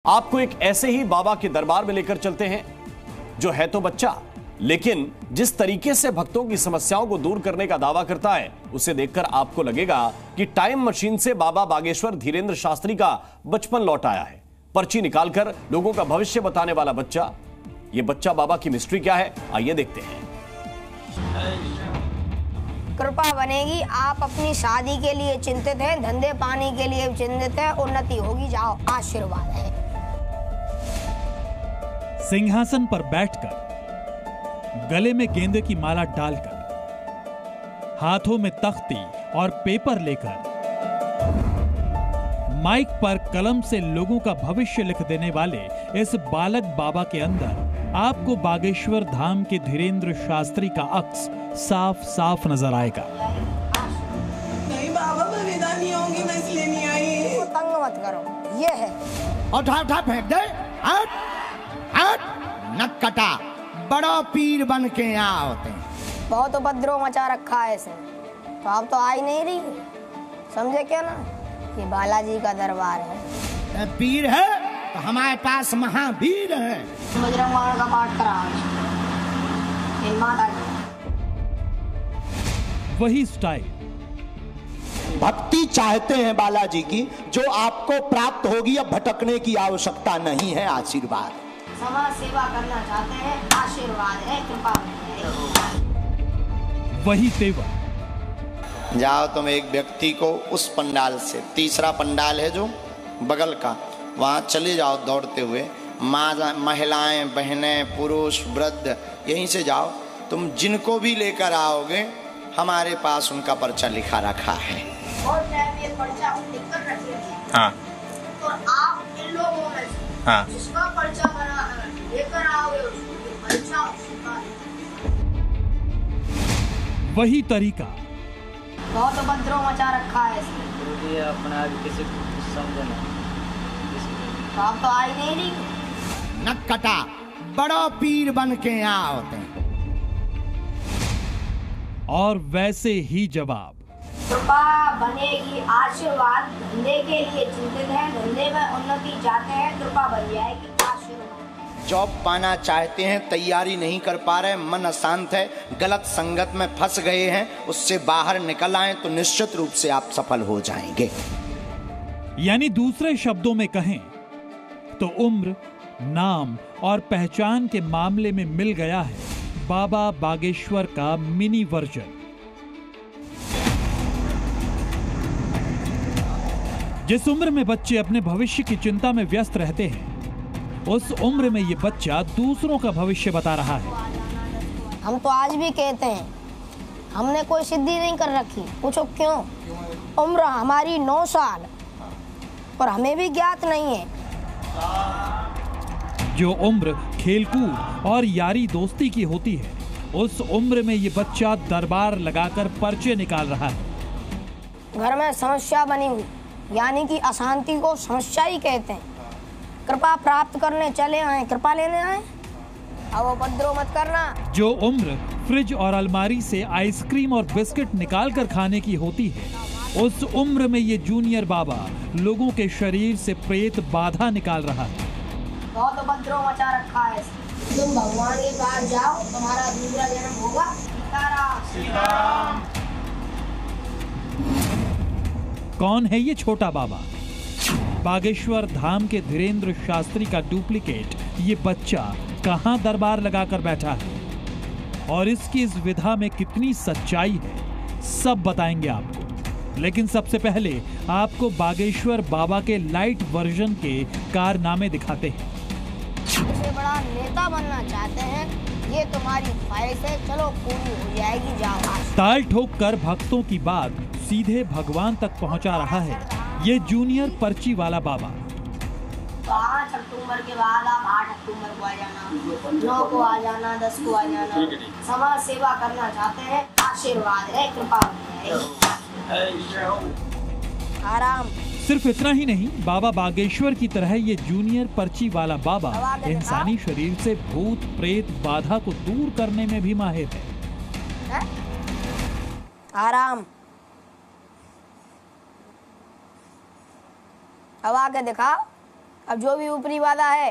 आपको एक ऐसे ही बाबा के दरबार में लेकर चलते हैं जो है तो बच्चा, लेकिन जिस तरीके से भक्तों की समस्याओं को दूर करने का दावा करता है उसे देखकर आपको लगेगा कि टाइम मशीन से बाबा बागेश्वर धीरेन्द्र शास्त्री का बचपन लौट आया है। पर्ची निकालकर लोगों का भविष्य बताने वाला बच्चा, यह बच्चा बाबा की मिस्ट्री क्या है, आइए देखते हैं। कृपा बनेगी, आप अपनी शादी के लिए चिंतित हैं, धंधे पानी के लिए चिंतित हैं, उन्नति होगी, जाओ, आशीर्वाद है। सिंहासन पर बैठकर, गले में गेंदे की माला डालकर, हाथों में तख्ती और पेपर लेकर, माइक पर कलम से लोगों का भविष्य लिख देने वाले इस बालक बाबा के अंदर आपको बागेश्वर धाम के धीरेन्द्र शास्त्री का अक्स साफ साफ नजर आएगा। नहीं बाबा, मैं विदा नहीं होंगी, मैं इसलिए नहीं आई। तो तंग मत करो, ये है। और उठा फेंक दे। हट हट, नक कटा, बड़ा पीर बन के यहाँ होते हैं। बहुत उपद्रव मचा रखा है इसने, तो आप तो आ ही नहीं रही, समझे क्या ना, ये बालाजी का दरबार है। पीर है तो हमारे पास महावीर है। बजरंग बाण का पाठ करा माता जी। वही स्टाइल, भक्ति चाहते हैं बालाजी की, जो आपको प्राप्त होगी, अब भटकने की आवश्यकता नहीं है, आशीर्वाद। समाज सेवा करना चाहते हैं, आशीर्वाद है, कृपा है। वही तेवर, जाओ तुम एक व्यक्ति को उस पंडाल से, तीसरा पंडाल है जो बगल का, वहां चले जाओ दौड़ते हुए, महिलाएं, बहनें, पुरुष, वृद्ध, यहीं से जाओ। तुम जिनको भी लेकर आओगे, हमारे पास उनका पर्चा लिखा रखा है। और ये पर्चा लिखकर रखिए। हाँ। तो आप इन लोगों में से हाँ। जिसका पर्चा बना लेकर आओगे, उसको पर्चा वही तरीका, बहुत उपद्रव मचा रखा है इसने। ये अपना किसी को समझना, तो आप तो आ ही नहीं रही। नक कटा, बड़ा पीर बन के यहाँ होते हैं। और वैसे ही जवाब, कृपा बनेगी, आशीर्वाद, धंधे के लिए चिंतित हैं, धंधे में उन्नति चाहते हैं, कृपा बन जाएगी, आशीर्वाद। जॉब पाना चाहते हैं, तैयारी नहीं कर पा रहे, मन अशांत है, गलत संगत में फंस गए हैं, उससे बाहर निकल आए तो निश्चित रूप से आप सफल हो जाएंगे। यानी दूसरे शब्दों में कहें तो उम्र, नाम और पहचान के मामले में मिल गया है बाबा बागेश्वर का मिनी वर्जन। जिस उम्र में बच्चे अपने भविष्य की चिंता में व्यस्त रहते हैं, उस उम्र में ये बच्चा दूसरों का भविष्य बता रहा है। हम तो आज भी कहते हैं, हमने कोई सिद्धि नहीं कर रखी। पूछो क्यों? उम्र हमारी 9 साल, पर हमें भी ज्ञात नहीं है। जो उम्र खेलकूद और यारी दोस्ती की होती है, उस उम्र में ये बच्चा दरबार लगाकर पर्चे निकाल रहा है। घर में समस्या बनी हुई, यानी कि अशांति को समस्या ही कहते हैं। कृपा प्राप्त करने चले आए, कृपा लेने आए, अब उपद्रव मत करना। जो उम्र फ्रिज और अलमारी से आइसक्रीम और बिस्किट निकाल कर खाने की होती है, उस उम्र में ये जूनियर बाबा लोगों के शरीर से प्रेत बाधा निकाल रहा है। बहुत उपद्रव मचा रखा है। तुम भगवान के पास जाओ, तुम्हारा दूसरा जन्म होगा। सीताराम। कौन है ये छोटा बाबा? बागेश्वर धाम के धीरेन्द्र शास्त्री का डुप्लीकेट ये बच्चा कहां दरबार लगाकर बैठा है, और इसकी इस विधा में कितनी सच्चाई है, सब बताएंगे आपको। लेकिन सबसे पहले आपको बागेश्वर बाबा के लाइट वर्जन के कारनामे दिखाते हैं। सबसे बड़ा नेता बनना चाहते हैं, ये तुम्हारी ख्वाहिश है, चलो पूरी हो जाएगी, जाओ। ताल ठोक कर भक्तों की बात सीधे भगवान तक पहुंचा रहा है ये जूनियर पर्ची वाला बाबा। 5 अक्टूबर के बाद आप 8 अक्टूबर को आ जाना, 9 को आ जाना, 10 को आ जाना। समाज सेवा करना चाहते हैं, आशीर्वाद है, कृपा है। आराम। सिर्फ इतना ही नहीं, बाबा बागेश्वर की तरह ये जूनियर पर्ची वाला बाबा इंसानी शरीर से भूत प्रेत बाधा को दूर करने में भी माहिर है। आराम। अब आगे दिखाओ, अब जो भी ऊपरी वादा है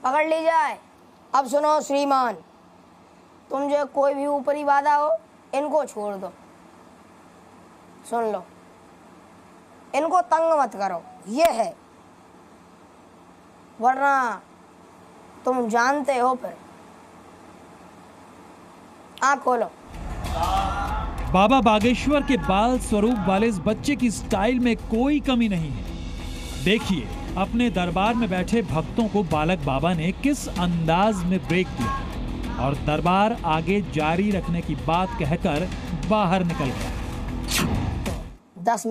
पकड़ ली जाए। अब सुनो श्रीमान, तुम जो कोई भी ऊपरी वादा हो इनको छोड़ दो, सुन लो, इनको तंग मत करो, ये है, वरना तुम जानते हो फिर। आँख खोलो। बाबा बागेश्वर के बाल स्वरूप वाले इस बच्चे की स्टाइल में कोई कमी नहीं है। देखिए अपने दरबार में बैठे भक्तों को बालक बाबा ने किस अंदाज में ब्रेक दिया और दरबार आगे जारी रखने की बात कहकर बाहर निकल गया। 10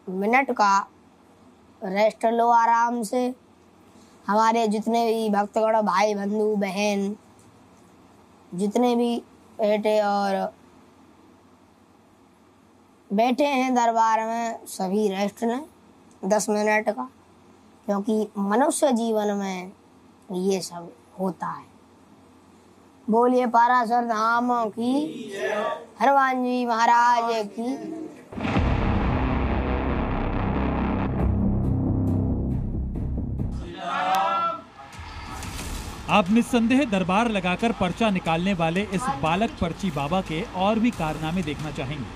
मिनट का रेस्ट लो आराम से। हमारे जितने भी भक्तगण, भाई बंधु बहन, जितने भी बेटे और बैठे हैं दरबार में, सभी रेस्ट लें 10 मिनट का, क्योंकि मनुष्य जीवन में ये सब होता है। बोलिए पाराशर धाम की, हनुमान जी महाराज की। आप निस्संदेह दरबार लगाकर पर्चा निकालने वाले इस बालक पर्ची बाबा के और भी कारनामे देखना चाहेंगे,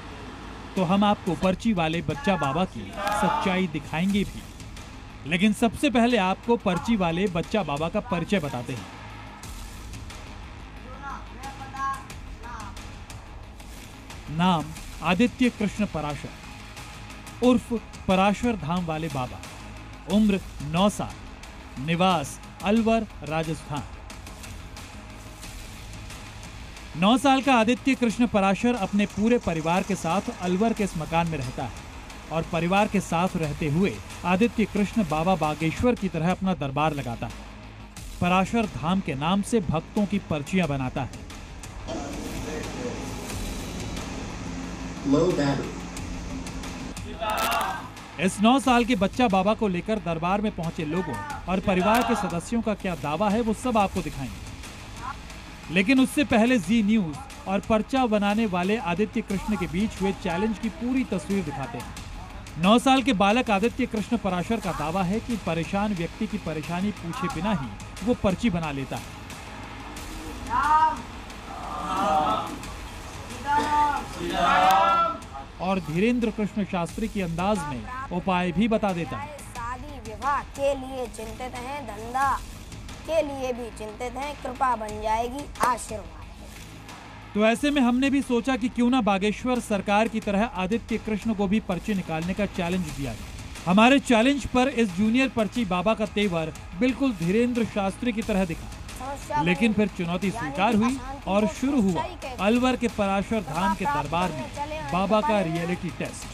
तो हम आपको पर्ची वाले बच्चा बाबा की सच्चाई दिखाएंगे भी। लेकिन सबसे पहले आपको पर्ची वाले बच्चा बाबा का परिचय बताते हैं। नाम आदित्य कृष्ण पराशर उर्फ पराशर धाम वाले बाबा। उम्र 9 साल। निवास अलवर, राजस्थान। 9 साल का आदित्य कृष्ण पराशर अपने पूरे परिवार के साथ अलवर के इस मकान में रहता है और परिवार के साथ रहते हुए आदित्य कृष्ण बाबा बागेश्वर की तरह अपना दरबार लगाता है। पराशर धाम के नाम से भक्तों की पर्चियां बनाता है। इस 9 साल के बच्चा बाबा को लेकर दरबार में पहुंचे लोगों और परिवार के सदस्यों का क्या दावा है वो सब आपको दिखाएंगे। लेकिन उससे पहले जी न्यूज और पर्चा बनाने वाले आदित्य कृष्ण के बीच हुए चैलेंज की पूरी तस्वीर दिखाते हैं। 9 साल के बालक आदित्य कृष्ण पराशर का दावा है कि परेशान व्यक्ति की परेशानी पूछे बिना ही वो पर्ची बना लेता है। और धीरेन्द्र कृष्ण शास्त्री के अंदाज में उपाय भी बता देता है। शादी विवाह के लिए चिंतित हैं, धंधा के लिए भी चिंतित हैं, कृपा बन जाएगी, आशीर्वाद है। तो ऐसे में हमने भी सोचा कि क्यों ना बागेश्वर सरकार की तरह आदित्य कृष्ण को भी पर्ची निकालने का चैलेंज दिया जाए। हमारे चैलेंज पर इस जूनियर पर्ची बाबा का तेवर बिल्कुल धीरेन्द्र शास्त्री की तरह दिखा, लेकिन फिर चुनौती स्वीकार हुई और शुरू हुआ अलवर के पराशर धाम के दरबार में बाबा का रियलिटी टेस्ट।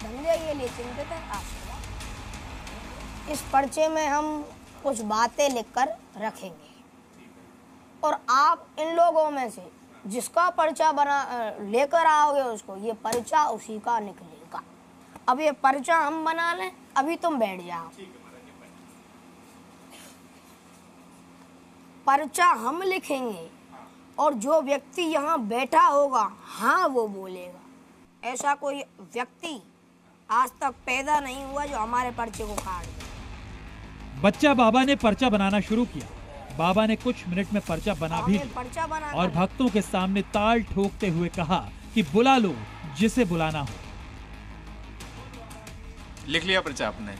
धंधे के लिए चिंतित है, आशीर्वाद। इस पर्चे में हम कुछ बातें लिखकर रखेंगे और आप इन लोगों में से जिसका पर्चा बना लेकर आओगे उसको ये पर्चा उसी का निकलेगा। अब ये पर्चा हम बना लें, अभी तुम बैठ जाओ। पर्चा हम लिखेंगे और जो व्यक्ति यहाँ बैठा होगा हाँ वो बोलेगा। ऐसा कोई व्यक्ति आज तक पैदा नहीं हुआ जो हमारे पर्चे को काट दे। बच्चा बाबा ने पर्चा बनाना शुरू किया। बाबा ने कुछ मिनट में पर्चा बना भी लिया और भक्तों के सामने ताल ठोकते हुए कहा कि बुला लो जिसे बुलाना हो। लिख लिया पर्चा आपने?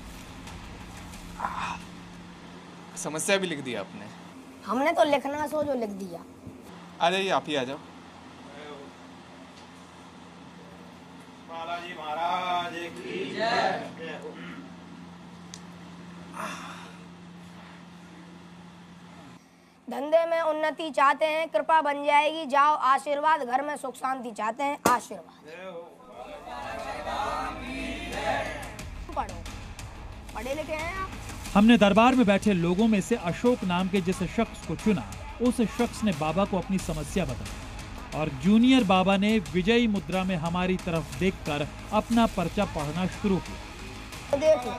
समस्या भी लिख दी आपने? हमने तो लिखना जो लिख दिया। आ जाइए, आप ही आ जाओ। बालाजी महाराज की जय। धंधे में उन्नति चाहते हैं, कृपा बन जाएगी, जाओ आशीर्वाद। घर में सुख शांति चाहते हैं, आशीर्वाद। पढ़ो, पढ़े लिखे हैं आप। हमने दरबार में बैठे लोगों में से अशोक नाम के जिस शख्स को चुना, उस शख्स ने बाबा को अपनी समस्या बताई और जूनियर बाबा ने विजयी मुद्रा में हमारी तरफ देखकर अपना पर्चा पढ़ना शुरू किया। देखो,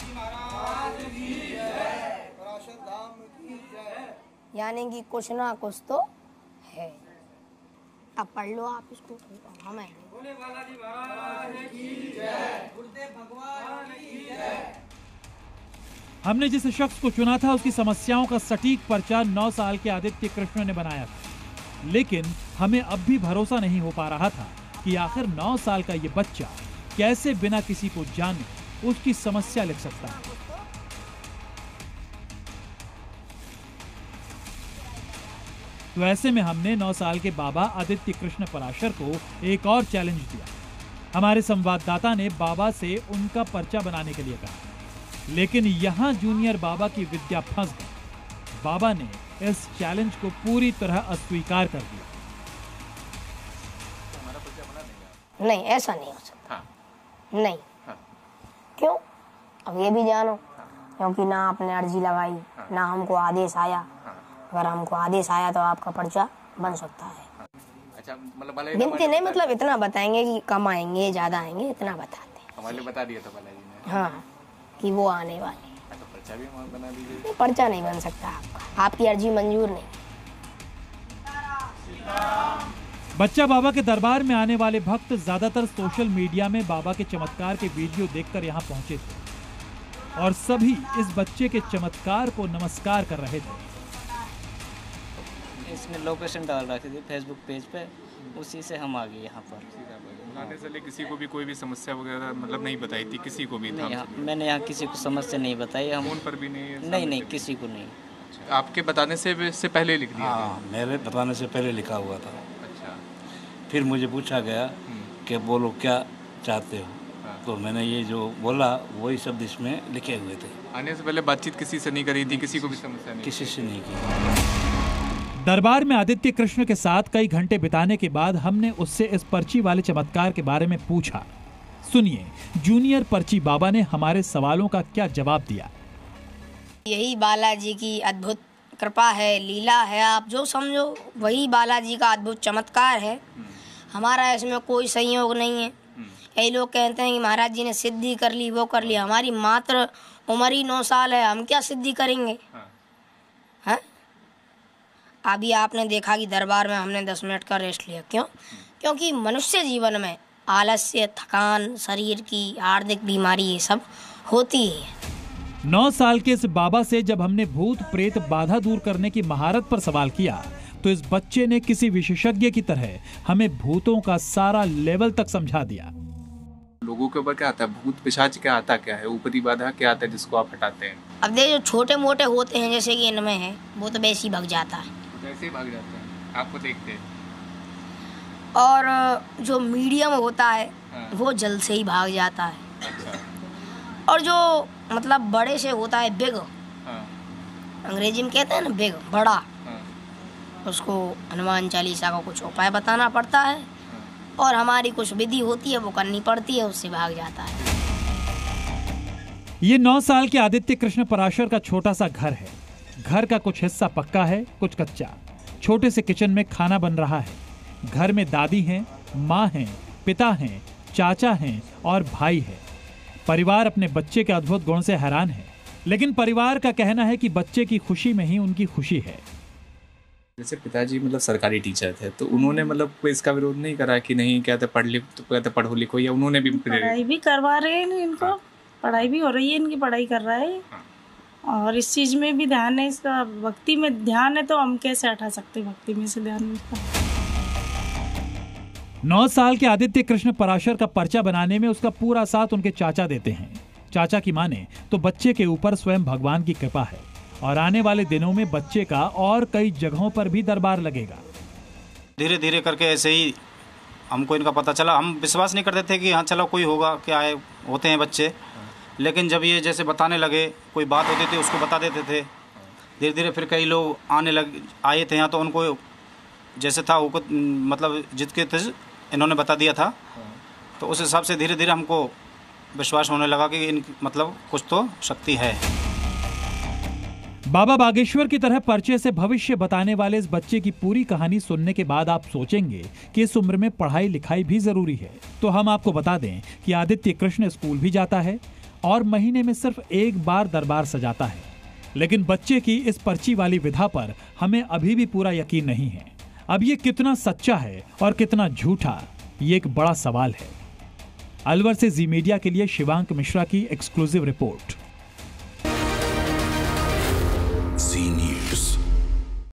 यानी कि कुछ ना कुछ तो है। अब पढ़ लो आप इसको। हमें हमने जिस शख्स को चुना था उसकी समस्याओं का सटीक पर्चा 9 साल के आदित्य कृष्ण ने बनाया था, लेकिन हमें अब भी भरोसा नहीं हो पा रहा था कि आखिर 9 साल का ये बच्चा कैसे बिना किसी को जाने उसकी समस्या लिख सकता है। तो ऐसे में हमने 9 साल के बाबा आदित्य कृष्ण पराशर को एक और चैलेंज दिया। हमारे संवाददाता ने बाबा से उनका पर्चा बनाने के लिए कहा, लेकिन यहां जूनियर बाबा की विद्या फंस गई। बाबा ने इस चैलेंज को पूरी तरह अस्वीकार कर दिया। नहीं, ऐसा नहीं हो सकता। नहीं। क्यों? अब ये भी जानो, क्योंकि ना आपने अर्जी लगाई, ना हमको आदेश आया। अगर हमको आदेश आया तो आपका पर्चा बन सकता है। अच्छा, मतलब गिनती नहीं, मतलब इतना बताएंगे कि कम आएंगे ज्यादा आएंगे, इतना बताते हैं। हमारे बता दिया था बालाजी ने। हाँ, कि वो आने वाले। तो पर्चा भी बना दीजिए। पर्चा नहीं बन सकता आपका, आपकी अर्जी मंजूर नहीं। बच्चा बाबा के दरबार में आने वाले भक्त ज्यादातर सोशल मीडिया में बाबा के चमत्कार के वीडियो देखकर यहाँ पहुंचे थे और सभी इस बच्चे के चमत्कार को नमस्कार कर रहे थे। इसमें लोकेशन डाल रखी थी फेसबुक पेज पे, उसी से हम आ गए यहाँ पर। आने से किसी को भी कोई भी समस्या वगैरह मतलब नहीं बताई थी किसी को भी? मैंने यहाँ किसी को समस्या नहीं बताई। हम फोन पर भी नहीं, किसी को नहीं। आपके बताने से पहले लिख दिया? हाँ, मेरे बताने से पहले लिखा हुआ था। अच्छा। फिर मुझे पूछा गया कि बोलो क्या चाहते हो, तो मैंने ये जो बोला वही शब्द इसमें लिखे हुए थे। आने से पहले बातचीत किसी से नहीं करी थी? किसी को भी समस्या नहीं? किसी से नहीं की। दरबार में आदित्य कृष्ण के साथ कई घंटे बिताने के बाद हमने उससे इस पर्ची वाले चमत्कार के बारे में पूछा। सुनिए जूनियर पर्ची बाबा ने हमारे सवालों का क्या जवाब दिया। यही बालाजी की अद्भुत कृपा है, लीला है, आप जो समझो वही बालाजी का अद्भुत चमत्कार है। हमारा इसमें कोई संयोग नहीं है। कई लोग कहते हैं कि महाराज जी ने सिद्धि कर ली, वो कर ली। हमारी मात्र उम्र ही 9 साल है, हम क्या सिद्धि करेंगे? हैं? अभी आपने देखा कि दरबार में हमने 10 मिनट का रेस्ट लिया। क्यों? क्योंकि मनुष्य जीवन में आलस्य, थकान, शरीर की हार्दिक बीमारी ये सब होती है। 9 साल के इस बाबा से जब हमने भूत प्रेत बाधा दूर करने की महारत पर सवाल किया तो इस बच्चे ने किसी विशेषज्ञ की तरह हमें भूतों का सारा लेवल तक समझा दिया। लोगों के ऊपर क्या आता है? भूत पिशाच क्या आता क्या है? ऊपरी बाधा क्या आता है जिसको आप हटाते हैं? अब देखो छोटे मोटे होते हैं जैसे कि इनमें है, वो तो वैसे ही भाग जाता है। वैसे ही भाग जाते हैं, आपको देखते हैं। और जो मीडियम होता है वो जल्द से ही भाग जाता है। अच्छा। और जो मतलब बड़े से होता है बिग, अंग्रेजी में कहते हैं ना बिग, बड़ा, उसको हनुमान चालीसा का कुछ उपाय बताना पड़ता है और हमारी कुछ विधि होती है वो करनी पड़ती है, उससे भाग जाता है। ये 9 साल के आदित्य कृष्ण पराशर का छोटा सा घर है। घर का कुछ हिस्सा पक्का है, कुछ कच्चा। छोटे से किचन में खाना बन रहा है। घर में दादी हैं, माँ हैं, पिता हैं, चाचा हैं और भाई है। परिवार अपने बच्चे के अद्भुत गुण से हैरान है, लेकिन परिवार का कहना है कि बच्चे की खुशी में ही उनकी खुशी है। जैसे पिताजी मतलब सरकारी टीचर थे, तो उन्होंने मतलब कोई इसका विरोध नहीं करा कि नहीं कहते पढ़ो लिखो, या उन्होंने भी पढ़ाई भी करवा रहे हैं इनको? पढ़ाई भी हो रही है, इनकी पढ़ाई कर रहा है और इस चीज में भी ध्यान है, इसका भक्ति में ध्यान है, तो हम कैसे हटा सकते भक्ति में से ध्यान? 9 साल के आदित्य कृष्ण पराशर का पर्चा बनाने में उसका पूरा साथ उनके चाचा देते हैं। चाचा की माने तो बच्चे के ऊपर स्वयं भगवान की कृपा है और आने वाले दिनों में बच्चे का और कई जगहों पर भी दरबार लगेगा। धीरे धीरे करके ऐसे ही हमको इनका पता चला। हम विश्वास नहीं करते थे कि हाँ चलो कोई होगा, क्या है, होते हैं बच्चे। लेकिन जब ये जैसे बताने लगे, कोई बात होती थी उसको बता देते थे। धीरे धीरे फिर कई लोग आए थे यहाँ, तो उनको जैसे था वो मतलब जितके थे इन्होंने बता दिया था, तो उस हिसाब से धीरे धीरे हमको विश्वास होने लगा कि इन मतलब कुछ तो शक्ति है। बाबा बागेश्वर की तरह पर्चे से भविष्य बताने वाले इस बच्चे की पूरी कहानी सुनने के बाद आप सोचेंगे कि इस उम्र में पढ़ाई लिखाई भी जरूरी है। तो हम आपको बता दें कि आदित्य कृष्ण स्कूल भी जाता है और महीने में सिर्फ एक बार दरबार सजाता है। लेकिन बच्चे की इस पर्ची वाली विधा पर हमें अभी भी पूरा यकीन नहीं है। अब ये कितना सच्चा है और कितना झूठा, ये एक बड़ा सवाल है। अलवर से जी मीडिया के लिए शिवांक मिश्रा की एक्सक्लूसिव रिपोर्ट। Cause